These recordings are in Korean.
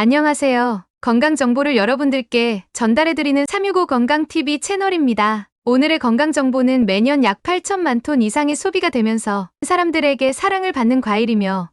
안녕하세요. 건강 정보를 여러분들께 전달해드리는 365 건강TV 채널입니다. 오늘의 건강 정보는 매년 약 8천만 톤 이상의 소비가 되면서 사람들에게 사랑을 받는 과일이며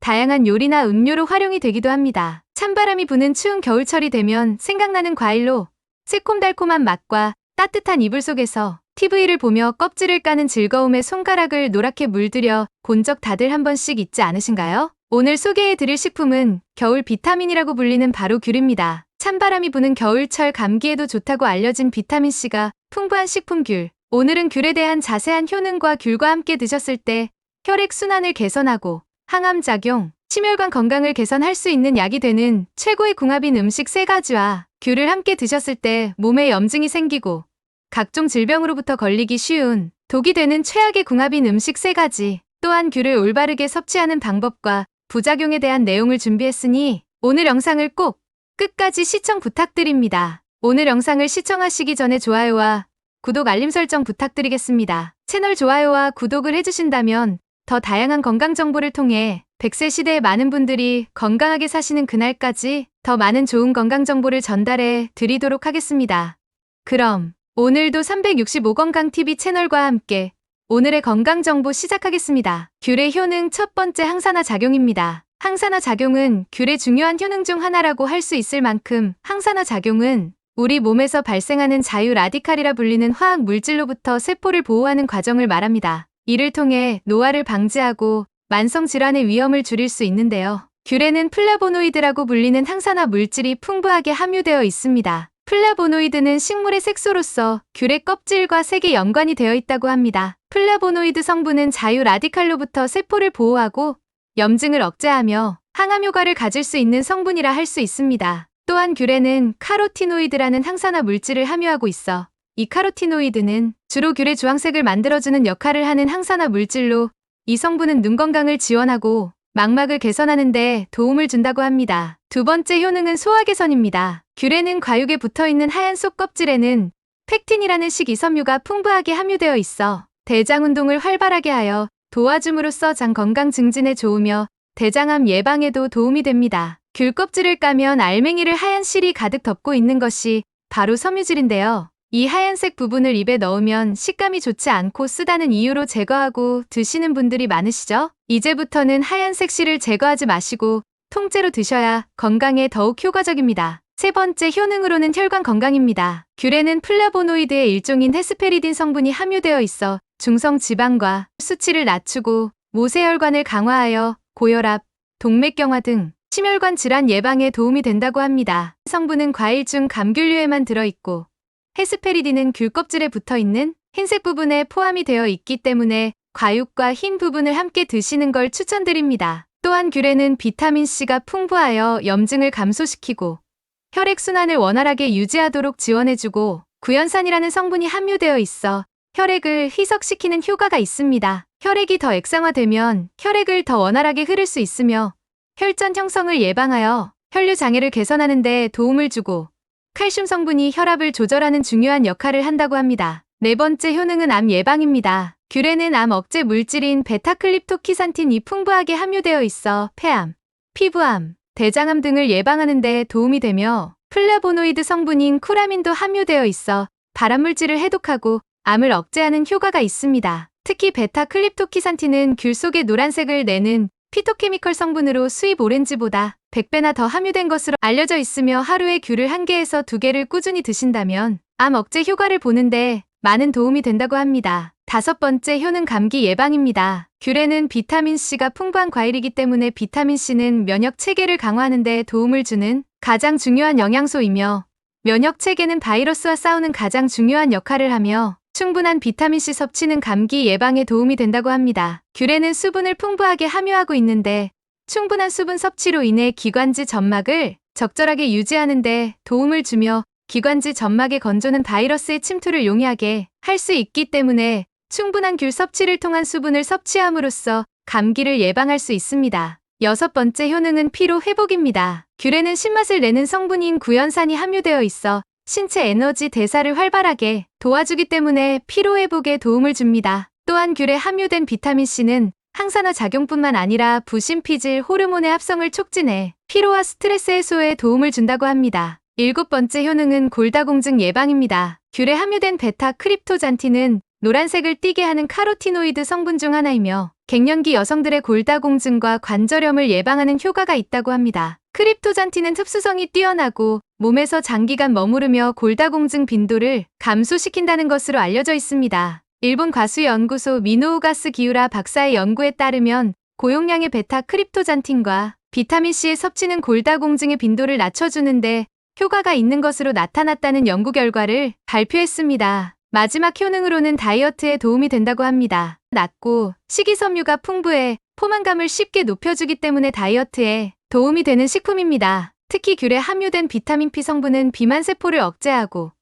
다양한 요리나 음료로 활용이 되기도 합니다. 찬바람이 부는 추운 겨울철이 되면 생각나는 과일로 새콤달콤한 맛과 따뜻한 이불 속에서 TV를 보며 껍질을 까는 즐거움에 손가락을 노랗게 물들여 본 적 다들 한 번씩 있지 않으신가요? 오늘 소개해드릴 식품은 겨울 비타민이라고 불리는 바로 귤입니다. 찬바람이 부는 겨울철 감기에도 좋다고 알려진 비타민C가 풍부한 식품 귤. 오늘은 귤에 대한 자세한 효능과 귤과 함께 드셨을 때 혈액순환을 개선하고 항암작용, 심혈관 건강을 개선할 수 있는 약이 되는 최고의 궁합인 음식 3가지와 귤을 함께 드셨을 때 몸에 염증이 생기고 각종 질병으로부터 걸리기 쉬운 독이 되는 최악의 궁합인 음식 3가지, 또한 귤을 올바르게 섭취하는 방법과 부작용에 대한 내용을 준비했으니 오늘 영상을 꼭 끝까지 시청 부탁드립니다. 오늘 영상을 시청하시기 전에 좋아요와 구독 알림 설정 부탁드리겠습니다. 채널 좋아요와 구독을 해주신다면 더 다양한 건강 정보를 통해 100세 시대의 많은 분들이 건강하게 사시는 그날까지 더 많은 좋은 건강 정보를 전달해 드리도록 하겠습니다. 그럼 오늘도 365 건강TV 채널과 함께 오늘의 건강정보 시작하겠습니다. 귤의 효능 첫 번째 항산화 작용입니다. 항산화 작용은 귤의 중요한 효능 중 하나라고 할 수 있을 만큼 항산화 작용은 우리 몸에서 발생하는 자유 라디칼이라 불리는 화학 물질로부터 세포를 보호하는 과정을 말합니다. 이를 통해 노화를 방지하고 만성 질환의 위험을 줄일 수 있는데요. 귤에는 플라보노이드라고 불리는 항산화 물질이 풍부하게 함유되어 있습니다. 플라보노이드는 식물의 색소로서 귤의 껍질과 색이 연관이 되어 있다고 합니다. 플라보노이드 성분은 자유 라디칼로부터 세포를 보호하고 염증을 억제하며 항암 효과를 가질 수 있는 성분이라 할 수 있습니다. 또한 귤에는 카로티노이드라는 항산화 물질을 함유하고 있어 이 카로티노이드는 주로 귤의 주황색을 만들어주는 역할을 하는 항산화 물질로 이 성분은 눈 건강을 지원하고 망막을 개선하는 데 도움을 준다고 합니다. 두 번째 효능은 소화 개선입니다. 귤에는 과육에 붙어있는 하얀 속 껍질에는 팩틴이라는 식이섬유가 풍부하게 함유되어 있어 대장 운동을 활발하게 하여 도와줌으로써 장 건강 증진에 좋으며 대장암 예방에도 도움이 됩니다. 귤 껍질을 까면 알맹이를 하얀 실이 가득 덮고 있는 것이 바로 섬유질인데요. 이 하얀색 부분을 입에 넣으면 식감이 좋지 않고 쓰다는 이유로 제거하고 드시는 분들이 많으시죠? 이제부터는 하얀색 실을 제거하지 마시고 통째로 드셔야 건강에 더욱 효과적입니다. 세 번째 효능으로는 혈관 건강입니다. 귤에는 플라보노이드의 일종인 헤스페리딘 성분이 함유되어 있어 중성 지방과 수치를 낮추고 모세혈관을 강화하여 고혈압, 동맥경화 등 심혈관 질환 예방에 도움이 된다고 합니다. 성분은 과일 중 감귤류에만 들어있고 헤스페리딘은 귤 껍질에 붙어있는 흰색 부분에 포함이 되어 있기 때문에 과육과 흰 부분을 함께 드시는 걸 추천드립니다. 또한 귤에는 비타민C가 풍부하여 염증을 감소시키고 혈액순환을 원활하게 유지하도록 지원해주고 구연산이라는 성분이 함유되어 있어 혈액을 희석시키는 효과가 있습니다. 혈액이 더 액상화되면 혈액을 더 원활하게 흐를 수 있으며 혈전 형성을 예방하여 혈류 장애를 개선하는 데 도움을 주고 칼슘 성분이 혈압을 조절하는 중요한 역할을 한다고 합니다. 네 번째 효능은 암 예방입니다. 귤에는 암 억제 물질인 베타클립토키산틴이 풍부하게 함유되어 있어 폐암, 피부암, 대장암 등을 예방하는 데 도움이 되며 플라보노이드 성분인 쿠라민도 함유되어 있어 발암물질을 해독하고 암을 억제하는 효과가 있습니다. 특히 베타클립토키산틴은 귤 속에 노란색을 내는 피토케미컬 성분으로 수입 오렌지보다 100배나 더 함유된 것으로 알려져 있으며 하루에 귤을 1개에서 2개를 꾸준히 드신다면 암 억제 효과를 보는데 많은 도움이 된다고 합니다. 다섯 번째 효능 감기 예방입니다. 귤에는 비타민C가 풍부한 과일이기 때문에 비타민C는 면역 체계를 강화하는 데 도움을 주는 가장 중요한 영양소이며 면역 체계는 바이러스와 싸우는 가장 중요한 역할을 하며 충분한 비타민C 섭취는 감기 예방에 도움이 된다고 합니다. 귤에는 수분을 풍부하게 함유하고 있는데 충분한 수분 섭취로 인해 기관지 점막을 적절하게 유지하는 데 도움을 주며 기관지 점막의 건조는 바이러스의 침투를 용이하게 할 수 있기 때문에 충분한 귤 섭취를 통한 수분을 섭취함으로써 감기를 예방할 수 있습니다. 여섯 번째 효능은 피로 회복입니다. 귤에는 신맛을 내는 성분인 구연산이 함유되어 있어 신체 에너지 대사를 활발하게 도와주기 때문에 피로 회복에 도움을 줍니다. 또한 귤에 함유된 비타민C는 항산화 작용뿐만 아니라 부신피질 호르몬의 합성을 촉진해 피로와 스트레스 해소에 도움을 준다고 합니다. 7번째 효능은 골다공증 예방입니다. 귤에 함유된 베타 크립토잔틴은 노란색을 띠게 하는 카로티노이드 성분 중 하나이며 갱년기 여성들의 골다공증과 관절염을 예방하는 효과가 있다고 합니다. 크립토잔틴은 흡수성이 뛰어나고 몸에서 장기간 머무르며 골다공증 빈도를 감소시킨다는 것으로 알려져 있습니다. 일본 과수연구소 미노우가스 기우라 박사의 연구에 따르면 고용량의 베타 크립토잔틴과 비타민C의 섭취는 골다공증의 빈도를 낮춰주는데 효과가 있는 것으로 나타났다는 연구 결과를 발표했습니다. 마지막 효능으로는 다이어트에 도움이 된다고 합니다. 낮고 식이섬유가 풍부해 포만감을 쉽게 높여주기 때문에 다이어트에 도움이 되는 식품입니다. 특히 귤에 함유된 비타민 P 성분은 비만세포를 억제하고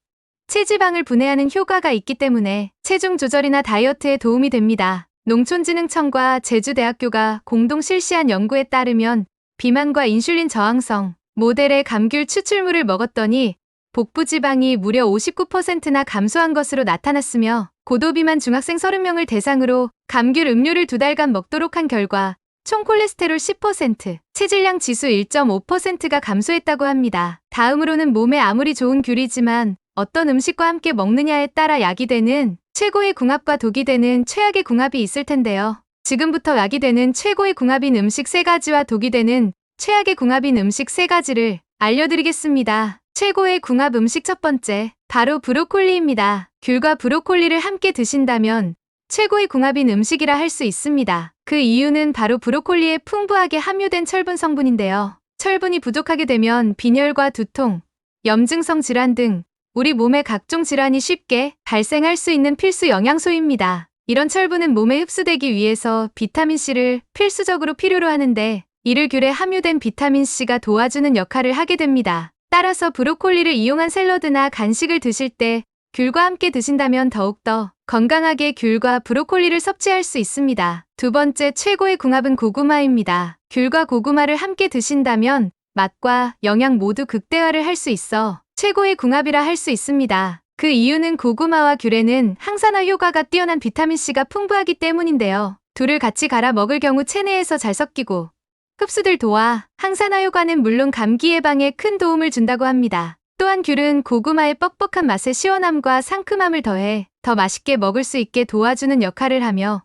체지방을 분해하는 효과가 있기 때문에 체중 조절이나 다이어트에 도움이 됩니다. 농촌진흥청과 제주대학교가 공동 실시한 연구에 따르면 비만과 인슐린 저항성 모델의 감귤 추출물을 먹었더니 복부 지방이 무려 59%나 감소한 것으로 나타났으며 고도비만 중학생 30명을 대상으로 감귤 음료를 2달간 먹도록 한 결과 총 콜레스테롤 10%, 체질량 지수 1.5%가 감소했다고 합니다. 다음으로는 몸에 아무리 좋은 귤이지만 어떤 음식과 함께 먹느냐에 따라 약이 되는 최고의 궁합과 독이 되는 최악의 궁합이 있을 텐데요. 지금부터 약이 되는 최고의 궁합인 음식 3가지와 독이 되는 최악의 궁합인 음식 3가지를 알려드리겠습니다. 최고의 궁합 음식 첫 번째, 바로 브로콜리입니다. 귤과 브로콜리를 함께 드신다면 최고의 궁합인 음식이라 할 수 있습니다. 그 이유는 바로 브로콜리에 풍부하게 함유된 철분 성분인데요. 철분이 부족하게 되면 빈혈과 두통, 염증성 질환 등 우리 몸의 각종 질환이 쉽게 발생할 수 있는 필수 영양소입니다. 이런 철분은 몸에 흡수되기 위해서 비타민C를 필수적으로 필요로 하는데 이를 귤에 함유된 비타민C가 도와주는 역할을 하게 됩니다. 따라서 브로콜리를 이용한 샐러드나 간식을 드실 때 귤과 함께 드신다면 더욱더 건강하게 귤과 브로콜리를 섭취할 수 있습니다. 두 번째 최고의 궁합은 고구마입니다. 귤과 고구마를 함께 드신다면 맛과 영양 모두 극대화를 할 수 있어 최고의 궁합이라 할 수 있습니다. 그 이유는 고구마와 귤에는 항산화 효과가 뛰어난 비타민C가 풍부하기 때문인데요. 둘을 같이 갈아 먹을 경우 체내에서 잘 섞이고 흡수를 도와 항산화 효과는 물론 감기 예방에 큰 도움을 준다고 합니다. 또한 귤은 고구마의 뻑뻑한 맛에 시원함과 상큼함을 더해 더 맛있게 먹을 수 있게 도와주는 역할을 하며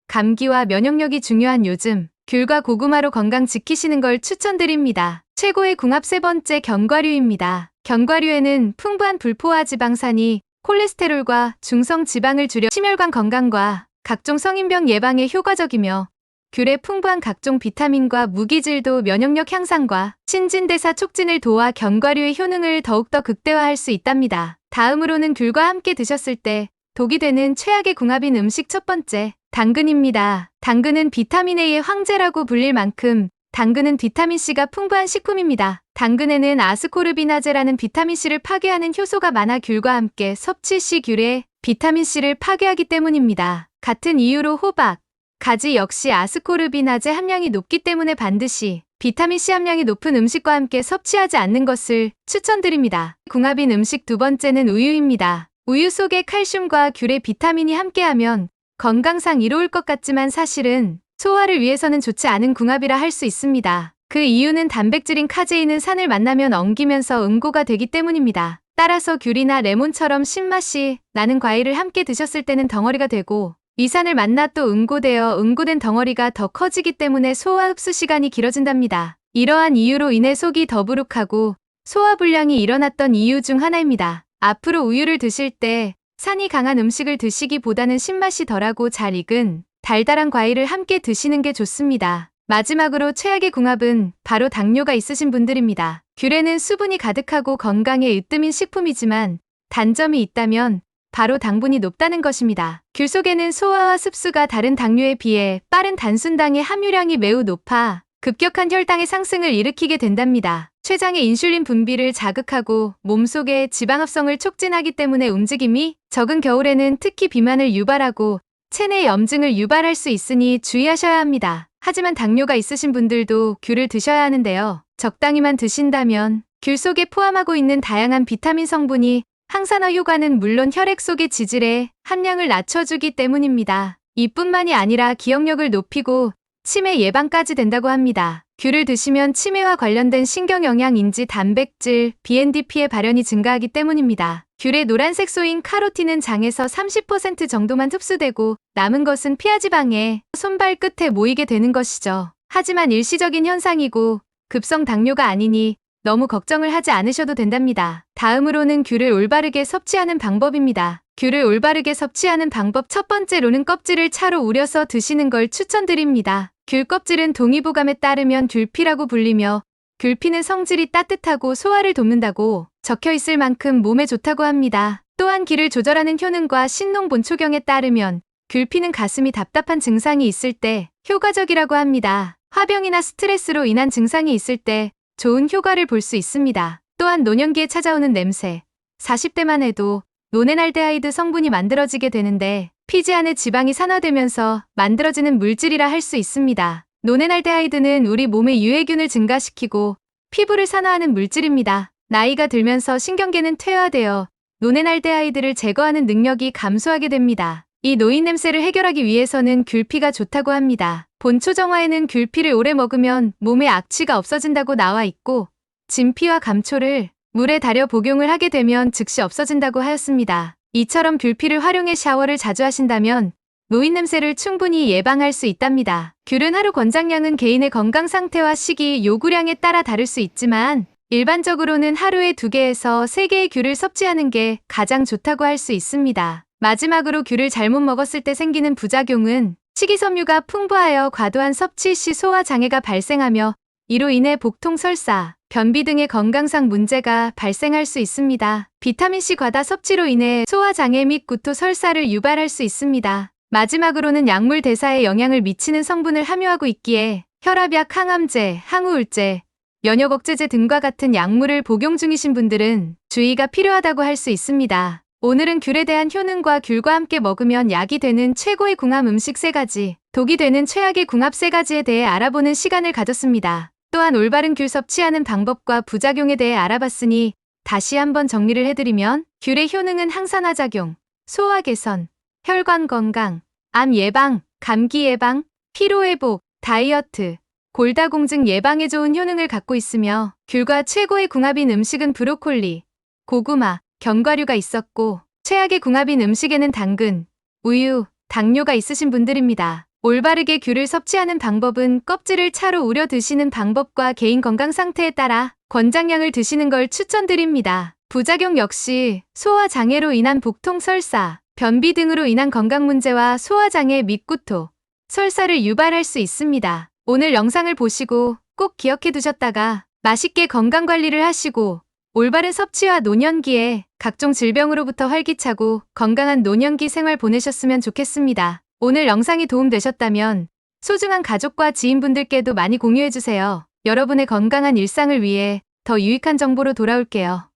감기와 면역력이 중요한 요즘 귤과 고구마로 건강 지키시는 걸 추천드립니다. 최고의 궁합 세 번째 견과류입니다. 견과류에는 풍부한 불포화 지방산이 콜레스테롤과 중성 지방을 줄여 심혈관 건강과 각종 성인병 예방에 효과적이며 귤의 풍부한 각종 비타민과 무기질도 면역력 향상과 신진대사 촉진을 도와 견과류의 효능을 더욱더 극대화할 수 있답니다. 다음으로는 귤과 함께 드셨을 때 독이 되는 최악의 궁합인 음식 첫 번째, 당근입니다. 당근은 비타민 A의 황제라고 불릴 만큼 당근은 비타민C가 풍부한 식품입니다. 당근에는 아스코르비나제라는 비타민C를 파괴하는 효소가 많아 귤과 함께 섭취 시 귤의 비타민C를 파괴하기 때문입니다. 같은 이유로 호박, 가지 역시 아스코르비나제 함량이 높기 때문에 반드시 비타민C 함량이 높은 음식과 함께 섭취하지 않는 것을 추천드립니다. 궁합인 음식 두 번째는 우유입니다. 우유 속에 칼슘과 귤의 비타민이 함께하면 건강상 이로울 것 같지만 사실은 소화를 위해서는 좋지 않은 궁합이라 할 수 있습니다. 그 이유는 단백질인 카제인은 산을 만나면 엉기면서 응고가 되기 때문입니다. 따라서 귤이나 레몬처럼 신맛이 나는 과일을 함께 드셨을 때는 덩어리가 되고 위산을 만나 또 응고되어 응고된 덩어리가 더 커지기 때문에 소화 흡수 시간이 길어진답니다. 이러한 이유로 인해 속이 더부룩하고 소화불량이 일어났던 이유 중 하나입니다. 앞으로 우유를 드실 때 산이 강한 음식을 드시기보다는 신맛이 덜하고 잘 익은 달달한 과일을 함께 드시는 게 좋습니다. 마지막으로 최악의 궁합은 바로 당뇨가 있으신 분들입니다. 귤에는 수분이 가득하고 건강에 으뜸인 식품이지만 단점이 있다면 바로 당분이 높다는 것입니다. 귤 속에는 소화와 습수가 다른 당류에 비해 빠른 단순당의 함유량이 매우 높아 급격한 혈당의 상승을 일으키게 된답니다. 췌장의 인슐린 분비를 자극하고 몸속의 지방 합성을 촉진하기 때문에 움직임이 적은 겨울에는 특히 비만을 유발하고 체내 염증을 유발할 수 있으니 주의하셔야 합니다. 하지만 당뇨가 있으신 분들도 귤을 드셔야 하는데요. 적당히만 드신다면 귤 속에 포함하고 있는 다양한 비타민 성분이 항산화 효과는 물론 혈액 속의 지질의 함량을 낮춰주기 때문입니다. 이뿐만이 아니라 기억력을 높이고 치매 예방까지 된다고 합니다. 귤을 드시면 치매와 관련된 신경영양인지 단백질, BNDP의 발현이 증가하기 때문입니다. 귤의 노란색 소인 카로틴은 장에서 30% 정도만 흡수되고 남은 것은 피하지방에 손발 끝에 모이게 되는 것이죠. 하지만 일시적인 현상이고 급성 당뇨가 아니니 너무 걱정을 하지 않으셔도 된답니다. 다음으로는 귤을 올바르게 섭취하는 방법입니다. 귤을 올바르게 섭취하는 방법 첫 번째로는 껍질을 차로 우려서 드시는 걸 추천드립니다. 귤 껍질은 동의보감에 따르면 귤피라고 불리며 귤피는 성질이 따뜻하고 소화를 돕는다고 적혀 있을 만큼 몸에 좋다고 합니다. 또한 기를 조절하는 효능과 신농본초경에 따르면 귤피는 가슴이 답답한 증상이 있을 때 효과적이라고 합니다. 화병이나 스트레스로 인한 증상이 있을 때 좋은 효과를 볼 수 있습니다. 또한 노년기에 찾아오는 냄새, 40대만 해도 노네날데하이드 성분이 만들어지게 되는데 피지 안에 지방이 산화되면서 만들어지는 물질이라 할 수 있습니다. 노네날데하이드는 우리 몸의 유해균을 증가시키고 피부를 산화하는 물질입니다. 나이가 들면서 신경계는 퇴화되어 노네날데하이드를 제거하는 능력이 감소하게 됩니다. 이 노인 냄새를 해결하기 위해서는 귤피가 좋다고 합니다. 본초정화에는 귤피를 오래 먹으면 몸의 악취가 없어진다고 나와 있고 진피와 감초를 물에 달여 복용을 하게 되면 즉시 없어진다고 하였습니다. 이처럼 귤피를 활용해 샤워를 자주 하신다면 노인 냄새를 충분히 예방할 수 있답니다. 귤은 하루 권장량은 개인의 건강 상태와 시기, 요구량에 따라 다를 수 있지만 일반적으로는 하루에 2개에서 3개의 귤을 섭취하는 게 가장 좋다고 할 수 있습니다. 마지막으로 귤을 잘못 먹었을 때 생기는 부작용은 식이섬유가 풍부하여 과도한 섭취 시 소화장애가 발생하며 이로 인해 복통, 설사, 변비 등의 건강상 문제가 발생할 수 있습니다. 비타민C 과다 섭취로 인해 소화장애 및 구토, 설사를 유발할 수 있습니다. 마지막으로는 약물 대사에 영향을 미치는 성분을 함유하고 있기에 혈압약, 항암제, 항우울제, 면역억제제 등과 같은 약물을 복용 중이신 분들은 주의가 필요하다고 할 수 있습니다. 오늘은 귤에 대한 효능과 귤과 함께 먹으면 약이 되는 최고의 궁합 음식 3가지, 독이 되는 최악의 궁합 3가지에 대해 알아보는 시간을 가졌습니다. 또한 올바른 귤 섭취하는 방법과 부작용에 대해 알아봤으니 다시 한번 정리를 해드리면 귤의 효능은 항산화 작용, 소화 개선, 혈관 건강, 암 예방, 감기 예방, 피로 회복, 다이어트, 골다공증 예방에 좋은 효능을 갖고 있으며 귤과 최고의 궁합인 음식은 브로콜리, 고구마, 견과류가 있었고 최악의 궁합인 음식에는 당근, 우유, 당뇨가 있으신 분들입니다. 올바르게 귤을 섭취하는 방법은 껍질을 차로 우려 드시는 방법과 개인 건강 상태에 따라 권장량을 드시는 걸 추천드립니다. 부작용 역시 소화장애로 인한 복통, 설사, 변비 등으로 인한 건강 문제와 소화장애 및 구토, 설사를 유발할 수 있습니다. 오늘 영상을 보시고 꼭 기억해 두셨다가 맛있게 건강관리를 하시고 올바른 섭취와 노년기에 각종 질병으로부터 활기차고 건강한 노년기 생활 보내셨으면 좋겠습니다. 오늘 영상이 도움되셨다면 소중한 가족과 지인분들께도 많이 공유해주세요. 여러분의 건강한 일상을 위해 더 유익한 정보로 돌아올게요.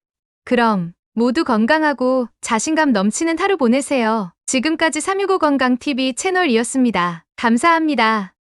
그럼 모두 건강하고 자신감 넘치는 하루 보내세요. 지금까지 365건강TV 채널이었습니다. 감사합니다.